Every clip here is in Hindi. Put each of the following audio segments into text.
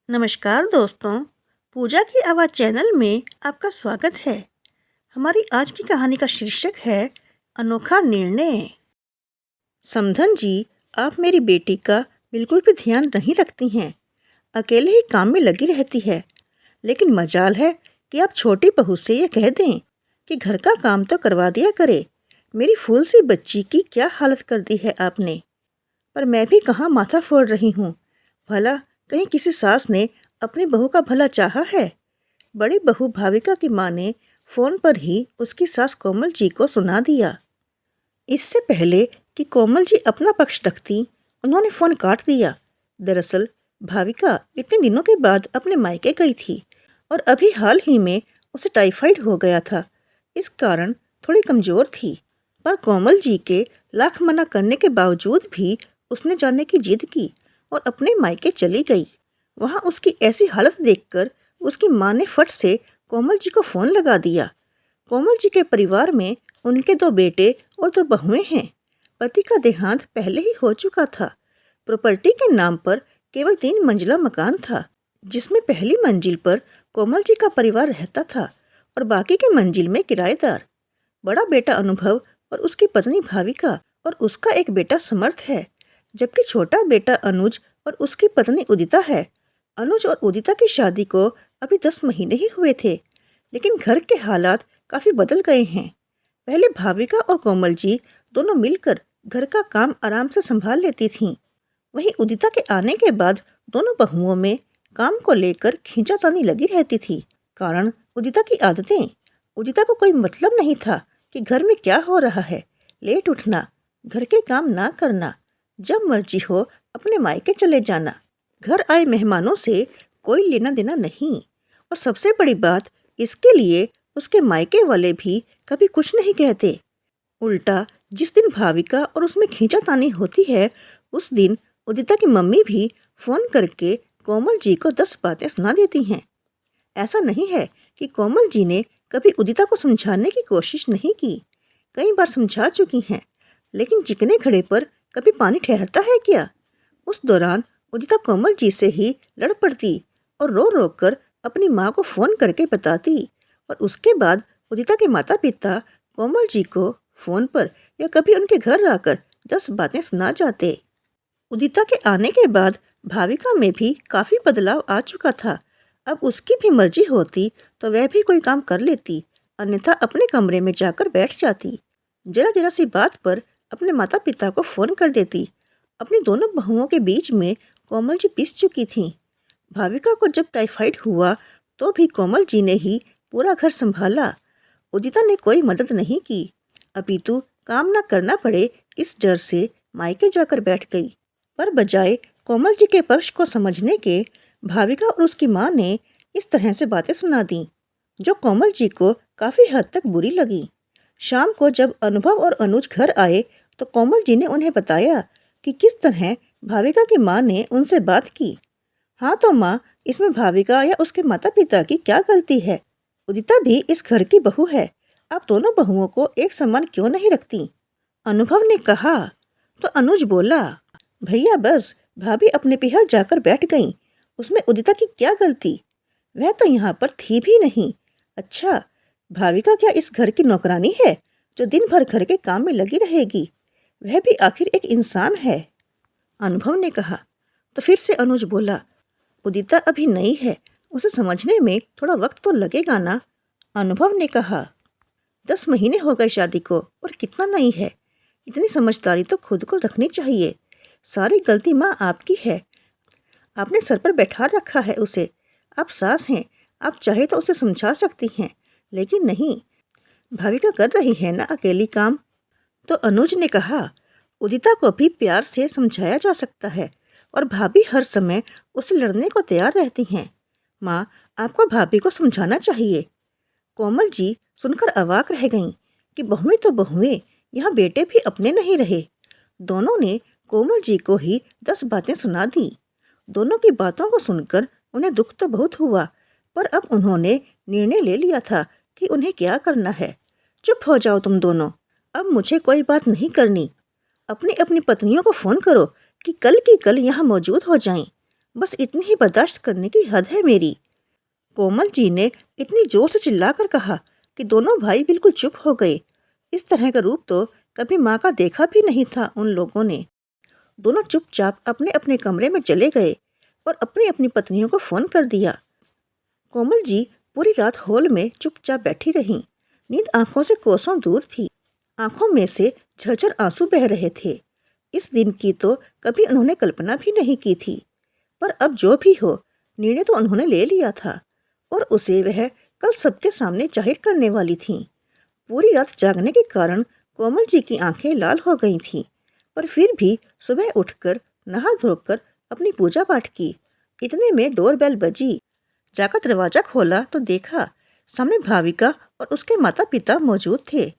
नमस्कार दोस्तों, पूजा की आवाज़ चैनल में आपका स्वागत है। हमारी आज की कहानी का शीर्षक है अनोखा निर्णय। समधन जी, आप मेरी बेटी का बिल्कुल भी ध्यान नहीं रखती हैं। अकेले ही काम में लगी रहती है। लेकिन मजाल है कि आप छोटी बहू से ये कह दें कि घर का काम तो करवा दिया करे। मेरी फूल सी बच्ची की क्या हालत कर दी है आपने। पर मैं भी कहाँ माथा फोड़ रही हूँ। भला कहीं किसी सास ने अपनी बहू का भला चाहा है। बड़ी बहू भाविका की माँ ने फोन पर ही उसकी सास कोमल जी को सुना दिया। इससे पहले कि कोमल जी अपना पक्ष रखती, उन्होंने फोन काट दिया। दरअसल भाविका इतने दिनों के बाद अपने मायके गई थी और अभी हाल ही में उसे टाइफाइड हो गया था। इस कारण थोड़ी कमजोर थी। पर कोमल जी के लाख मना करने के बावजूद भी उसने जाने की जिद की और अपने मायके चली गई। वहाँ उसकी ऐसी हालत देखकर उसकी माँ ने फट से कोमल जी को फ़ोन लगा दिया। कोमल जी के परिवार में उनके 2 बेटे और 2 बहुएं हैं। पति का देहांत पहले ही हो चुका था। प्रॉपर्टी के नाम पर केवल 3 मंजिला मकान था, जिसमें पहली मंजिल पर कोमल जी का परिवार रहता था और बाकी के मंजिल में किराएदार। बड़ा बेटा अनुभव और उसकी पत्नी भाविका और उसका एक बेटा समर्थ है, जबकि छोटा बेटा अनुज और उसकी पत्नी उदिता है। अनुज और उदिता की शादी को अभी 10 महीने ही हुए थे, लेकिन घर के हालात काफी बदल गए हैं। पहले भाविका और कोमल जी दोनों मिलकर घर का काम आराम से संभाल लेती थीं। वहीं उदिता के आने के बाद दोनों बहुओं में काम को लेकर खींचातानी लगी रहती थी। कारण उदिता की आदतें। उदिता को कोई मतलब नहीं था कि घर में क्या हो रहा है। लेट उठना, घर के काम ना करना, जब मर्जी हो अपने मायके चले जाना, घर आए मेहमानों से कोई लेना देना नहीं। और सबसे बड़ी बात, इसके लिए उसके मायके वाले भी कभी कुछ नहीं कहते। उल्टा जिस दिन भाविका और उसमें खींचातानी होती है, उस दिन उदिता की मम्मी भी फोन करके कोमल जी को 10 बातें सुना देती हैं। ऐसा नहीं है कि कोमल जी ने कभी उदिता को समझाने की कोशिश नहीं की। कई बार समझा चुकी हैं, लेकिन चिकने घड़े पर कभी पानी ठहरता है क्या। उस दौरान उदिता कोमल जी से ही लड़ पड़ती और रो रो कर अपनी माँ को फोन करके बताती। और उसके बाद उदिता के माता पिता कोमल जी को फोन पर या कभी उनके घर आकर 10 बातें सुना जाते। उदिता के आने के बाद भाविका में भी काफी बदलाव आ चुका था। अब उसकी भी मर्जी होती तो वह भी कोई काम कर लेती, अन्यथा अपने कमरे में जाकर बैठ जाती। जरा जरा सी बात पर अपने माता पिता को फोन कर देती। अपनी दोनों बहुओं के बीच में कोमल जी पिस चुकी थीं। भाविका को जब टाइफाइड हुआ तो भी कोमल जी ने ही पूरा घर संभाला। उदिता ने कोई मदद नहीं की, अपितु काम न करना पड़े इस डर से मायके जाकर बैठ गई। पर बजाय कोमल जी के पक्ष को समझने के, भाविका और उसकी माँ ने इस तरह से बातें सुना दी, जो कोमल जी को काफी हद तक बुरी लगी। शाम को जब अनुभव और अनुज घर आए तो कोमल जी ने उन्हें बताया कि किस तरह भाविका की माँ ने उनसे बात की। हाँ तो माँ, इसमें भाविका या उसके माता पिता की क्या गलती है। उदिता भी इस घर की बहू है। आप दोनों बहुओं को एक समान क्यों नहीं रखती। अनुभव ने कहा। तो अनुज बोला, भैया बस, भाभी अपने पिहर जाकर बैठ गईं। उसमें उदिता की क्या गलती, वह तो यहाँ पर थी भी नहीं। अच्छा, भाविका क्या इस घर की नौकरानी है जो दिन भर घर के काम में लगी रहेगी। वह भी आखिर एक इंसान है। अनुभव ने कहा। तो फिर से अनुज बोला, उदिता अभी नई है, उसे समझने में थोड़ा वक्त तो लगेगा ना। अनुभव ने कहा, 10 महीने हो गए शादी को और कितना नई है। इतनी समझदारी तो खुद को रखनी चाहिए। सारी गलती माँ आपकी है। आपने सर पर बैठा रखा है उसे। आप सास हैं, आप चाहे तो उसे समझा सकती हैं, लेकिन नहीं, भाविका कर रही है ना अकेली काम। तो अनुज ने कहा, उदिता को भी प्यार से समझाया जा सकता है और भाभी हर समय उससे लड़ने को तैयार रहती हैं। माँ, आपको भाभी को समझाना चाहिए। कोमल जी सुनकर अवाक रह गईं कि बहुएं तो बहुएं, यहाँ बेटे भी अपने नहीं रहे। दोनों ने कोमल जी को ही 10 बातें सुना दी। दोनों की बातों को सुनकर उन्हें दुख तो बहुत हुआ, पर अब उन्होंने निर्णय ले लिया था कि उन्हें क्या करना है। चुप हो जाओ तुम दोनों, अब मुझे कोई बात नहीं करनी। अपनी अपनी पत्नियों को फोन करो कि कल की कल यहाँ मौजूद हो जाएं। बस इतनी ही बर्दाश्त करने की हद है मेरी। कोमल जी ने इतनी जोर से चिल्लाकर कहा कि दोनों भाई बिल्कुल चुप हो गए। इस तरह का रूप तो कभी माँ का देखा भी नहीं था उन लोगों ने। दोनों चुपचाप अपने अपने कमरे में चले गए और अपनी अपनी पत्नियों को फोन कर दिया। कोमल जी पूरी रात हॉल में चुपचाप बैठी रहीं। नींद आंखों से कोसों दूर थी। आंखों में से झरझर आंसू बह रहे थे। इस दिन की तो कभी उन्होंने कल्पना भी नहीं की थी। पर अब जो भी हो, निर्णय तो उन्होंने ले लिया था और उसे वह कल सबके सामने जाहिर करने वाली थीं। पूरी रात जागने के कारण कोमल जी की आंखें लाल हो गई थीं, पर फिर भी सुबह उठकर नहा धोकर अपनी पूजा पाठ की। इतने में डोरबेल बजी। जाकर दरवाजा खोला तो देखा सामने भाविका और उसके माता पिता मौजूद थे।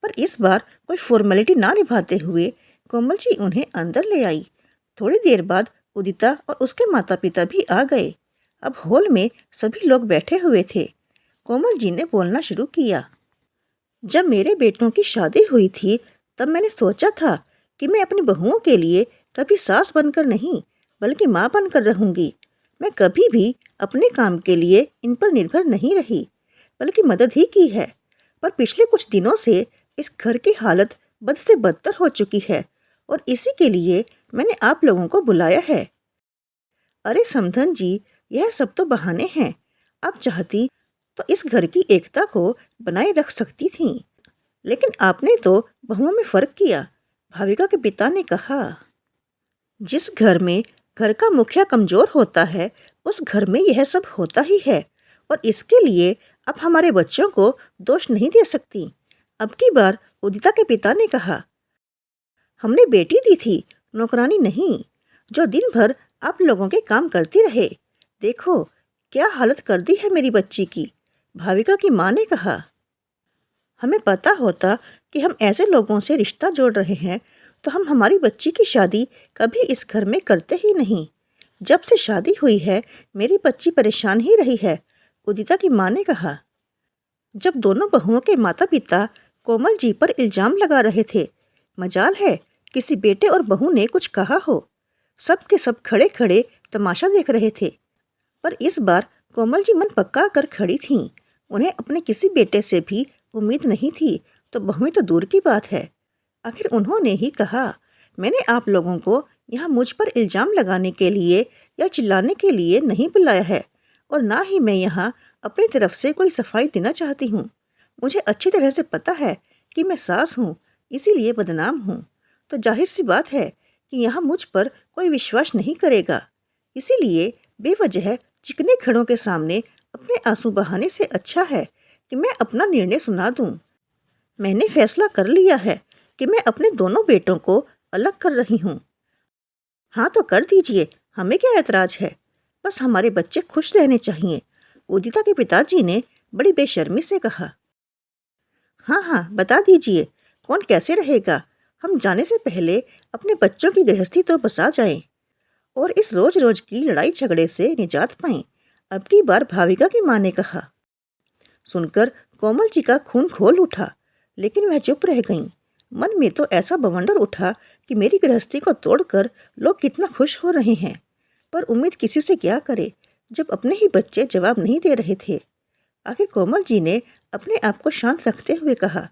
पर इस बार कोई फॉर्मेलिटी ना निभाते हुए कोमल जी उन्हें अंदर ले आई। थोड़ी देर बाद उदिता और उसके माता पिता भी आ गए। अब हॉल में सभी लोग बैठे हुए थे। कोमल जी ने बोलना शुरू किया। जब मेरे बेटों की शादी हुई थी तब मैंने सोचा था कि मैं अपनी बहुओं के लिए कभी सास बनकर नहीं बल्कि माँ बनकर रहूंगी। मैं कभी भी अपने काम के लिए इन पर निर्भर नहीं रही बल्कि मदद ही की है। पर पिछले कुछ दिनों से इस घर की हालत बद से बदतर हो चुकी है और इसी के लिए मैंने आप लोगों को बुलाया है। अरे समधन जी, यह सब तो बहाने हैं। आप चाहती तो इस घर की एकता को बनाए रख सकती थीं, लेकिन आपने तो बहुओं में फर्क किया। भाविका के पिता ने कहा। जिस घर में घर का मुखिया कमजोर होता है उस घर में यह सब होता ही है और इसके लिए आप हमारे बच्चों को दोष नहीं दे सकती। अब की बार उदिता के पिता ने कहा। हमने बेटी दी थी, नौकरानी नहीं, जो दिन भर आप लोगों के काम करती रहे। देखो क्या हालत कर दी है मेरी बच्ची की। भाविका की माँ ने कहा। हमें पता होता कि हम ऐसे लोगों से रिश्ता जोड़ रहे हैं तो हम हमारी बच्ची की शादी कभी इस घर में करते ही नहीं। जब से शादी हुई है मेरी बच्ची परेशान ही रही है, उदिता की माँ ने कहा। जब दोनों बहुओं के माता पिता कोमल जी पर इल्जाम लगा रहे थे, मजाल है किसी बेटे और बहू ने कुछ कहा हो। सब के सब खड़े खड़े तमाशा देख रहे थे। पर इस बार कोमल जी मन पक्का कर खड़ी थीं। उन्हें अपने किसी बेटे से भी उम्मीद नहीं थी तो बहुएं तो दूर की बात है। आखिर उन्होंने ही कहा, मैंने आप लोगों को यहाँ मुझ पर इल्जाम लगाने के लिए या चिल्लाने के लिए नहीं बुलाया है और ना ही मैं यहाँ अपनी तरफ से कोई सफाई देना चाहती हूँ। मुझे अच्छी तरह से पता है कि मैं सास हूँ, इसीलिए बदनाम हूँ। तो जाहिर सी बात है कि यहाँ मुझ पर कोई विश्वास नहीं करेगा। इसीलिए बेवजह चिकने खड़ों के सामने अपने आंसू बहाने से अच्छा है कि मैं अपना निर्णय सुना दूं। मैंने फैसला कर लिया है कि मैं अपने दोनों बेटों को अलग कर रही हूँ। हाँ तो कर दीजिए, हमें क्या ऐतराज है। बस हमारे बच्चे खुश रहने चाहिए, उदिता के पिताजी ने बड़ी बेशर्मी से कहा। हाँ हाँ बता दीजिए, कौन कैसे रहेगा। हम जाने से पहले अपने बच्चों की गृहस्थी तो बसा जाएं और इस रोज रोज की लड़ाई झगड़े से निजात पाएं। अब की बार भाविका की माँ ने कहा। सुनकर कोमल जी का खून खोल उठा, लेकिन वह चुप रह गईं। मन में तो ऐसा बवंडर उठा कि मेरी गृहस्थी को तोड़कर लोग कितना खुश हो रहे हैं, पर उम्मीद किसी से क्या करे जब अपने ही बच्चे जवाब नहीं दे रहे थे। आखिर कोमल जी ने अपने आप को शांत रखते हुए कहा,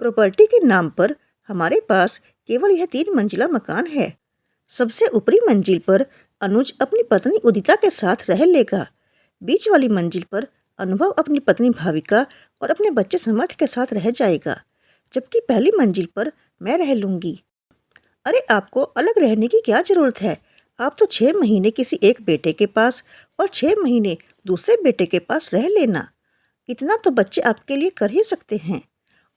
प्रॉपर्टी के नाम पर हमारे पास केवल यह 3 मंजिला मकान है। सबसे ऊपरी मंजिल पर अनुज अपनी पत्नी उदिता के साथ रह लेगा। बीच वाली मंजिल पर अनुभव अपनी पत्नी भाविका और अपने बच्चे समर्थ के साथ रह जाएगा, जबकि पहली मंजिल पर मैं रह लूंगी। अरे आपको अलग रहने की क्या जरूरत है। आप तो 6 महीने किसी एक बेटे के पास और 6 महीने दूसरे बेटे के पास रह लेना। इतना तो बच्चे आपके लिए कर ही सकते हैं।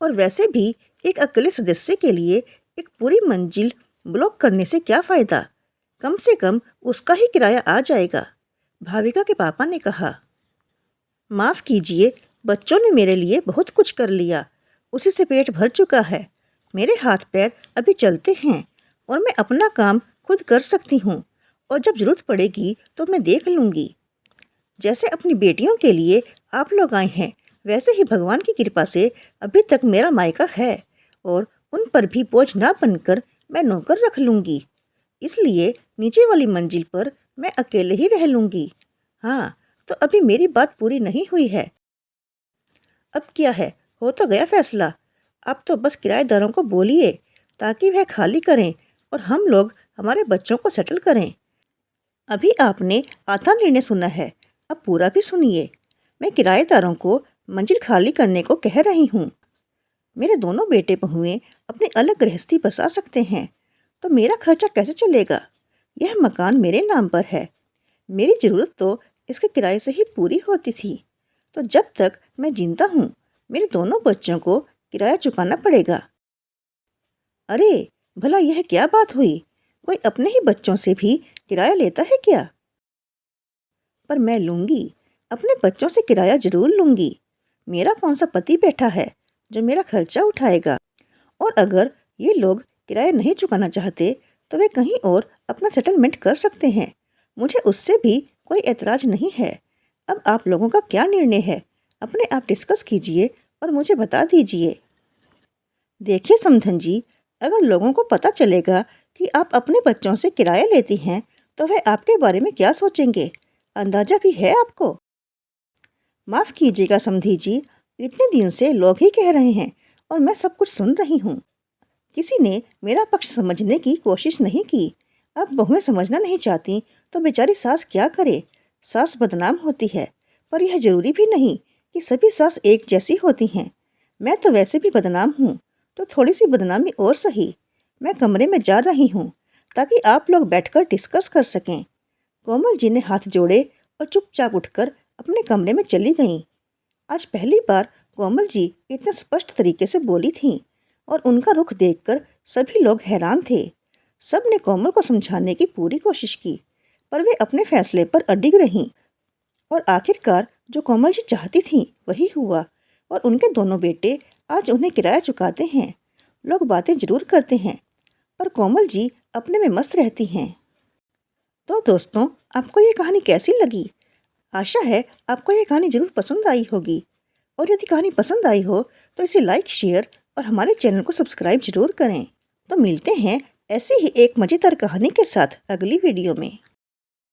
और वैसे भी एक अकेले सदस्य के लिए एक पूरी मंजिल ब्लॉक करने से क्या फ़ायदा। कम से कम उसका ही किराया आ जाएगा। भाविका के पापा ने कहा। माफ़ कीजिए, बच्चों ने मेरे लिए बहुत कुछ कर लिया, उसी से पेट भर चुका है। मेरे हाथ पैर अभी चलते हैं और मैं अपना काम खुद कर सकती हूँ और जब ज़रूरत पड़ेगी तो मैं देख लूँगी। जैसे अपनी बेटियों के लिए आप लोग आए हैं, वैसे ही भगवान की कृपा से अभी तक मेरा मायका है और उन पर भी बोझ ना बनकर मैं नौकर रख लूँगी। इसलिए नीचे वाली मंजिल पर मैं अकेले ही रह लूँगी। हाँ, तो अभी मेरी बात पूरी नहीं हुई है। अब क्या है, हो तो गया फैसला। अब तो बस किराएदारों को बोलिए ताकि वह खाली करें और हम लोग हमारे बच्चों को सेटल करें। अभी आपने आधा निर्णय सुना है, अब पूरा भी सुनिए। मैं किराएदारों को मंजिल खाली करने को कह रही हूँ। मेरे दोनों बेटे बहुएं अपनी अलग गृहस्थी बसा सकते हैं, तो मेरा खर्चा कैसे चलेगा? यह मकान मेरे नाम पर है। मेरी ज़रूरत तो इसके किराए से ही पूरी होती थी। तो जब तक मैं जिंदा हूँ, मेरे दोनों बच्चों को किराया चुकाना पड़ेगा। अरे, भला यह क्या बात हुई? कोई अपने ही बच्चों से भी किराया लेता है क्या? पर मैं लूँगी, अपने बच्चों से किराया ज़रूर लूँगी। मेरा कौन सा पति बैठा है जो मेरा खर्चा उठाएगा? और अगर ये लोग किराया नहीं चुकाना चाहते तो वे कहीं और अपना सेटलमेंट कर सकते हैं। मुझे उससे भी कोई एतराज़ नहीं है। अब आप लोगों का क्या निर्णय है? अपने आप डिस्कस कीजिए और मुझे बता दीजिए। देखिए समधन जी, अगर लोगों को पता चलेगा कि आप अपने बच्चों से किराया लेती हैं तो वे आपके बारे में क्या सोचेंगे? अंदाजा भी है आपको? माफ़ कीजिएगा समधी जी, इतने दिन से लोग ही कह रहे हैं और मैं सब कुछ सुन रही हूँ। किसी ने मेरा पक्ष समझने की कोशिश नहीं की। अब बहुएं समझना नहीं चाहती तो बेचारी सास क्या करे? सास बदनाम होती है, पर यह जरूरी भी नहीं कि सभी सास एक जैसी होती हैं। मैं तो वैसे भी बदनाम हूँ, तो थोड़ी सी बदनामी और सही। मैं कमरे में जा रही हूँ ताकि आप लोग बैठकर डिस्कस कर सकें। कोमल जी ने हाथ जोड़े और चुपचाप उठकर अपने कमरे में चली गईं। आज पहली बार कोमल जी इतने स्पष्ट तरीके से बोली थीं और उनका रुख देखकर सभी लोग हैरान थे। सब ने कोमल को समझाने की पूरी कोशिश की, पर वे अपने फैसले पर अडिग रहीं और आखिरकार जो कोमल जी चाहती थीं वही हुआ और उनके दोनों बेटे आज उन्हें किराया चुकाते हैं। लोग बातें जरूर करते हैं, पर कोमल जी अपने में मस्त रहती हैं। तो दोस्तों, आपको ये कहानी कैसी लगी? आशा है आपको ये कहानी ज़रूर पसंद आई होगी। और यदि कहानी पसंद आई हो तो इसे लाइक, शेयर और हमारे चैनल को सब्सक्राइब जरूर करें। तो मिलते हैं ऐसी ही एक मज़ेदार कहानी के साथ अगली वीडियो में।